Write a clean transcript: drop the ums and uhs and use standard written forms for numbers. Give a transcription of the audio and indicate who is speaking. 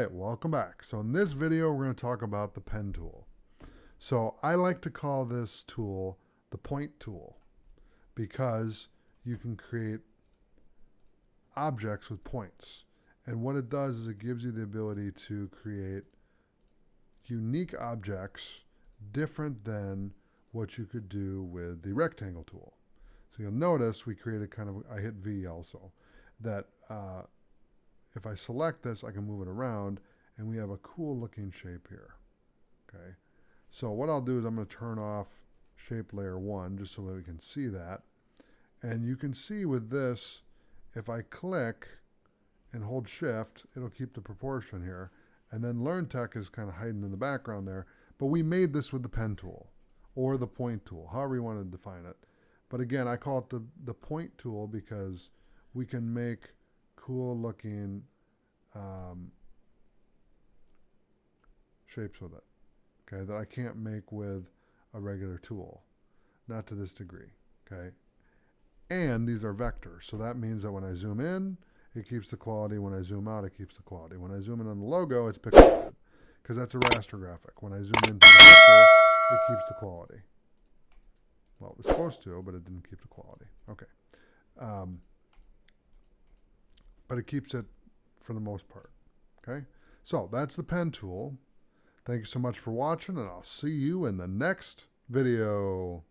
Speaker 1: Alright, welcome back. So in this video we're going to talk about the pen tool. So I like to call this tool the point tool because you can create objects with points. And what it does is it gives you the ability to create unique objects different than what you could do with the rectangle tool. So you'll notice we created I hit V also, that if I select this, I can move it around, and we have a cool looking shape here. Okay, so what I'll do is I'm going to turn off shape layer 1 just so that we can see that. And you can see with this, if I click and hold shift, it'll keep the proportion here. And then Learn Tech is kind of hiding in the background there. But we made this with the pen tool or the point tool, however you want to define it. But again, I call it the point tool because we can make cool looking shapes with it, okay, that I can't make with a regular tool, not to this degree, okay. And these are vectors, so that means that when I zoom in, it keeps the quality. When I zoom out, it keeps the quality. When I zoom in on the logo, it's pixelated because that's a raster graphic. When I zoom into the vector, it keeps the quality. Well, it was supposed to, but it didn't keep the quality. Okay. But it keeps it for the most part. Okay. So that's the pen tool. Thank you so much for watching, and I'll see you in the next video.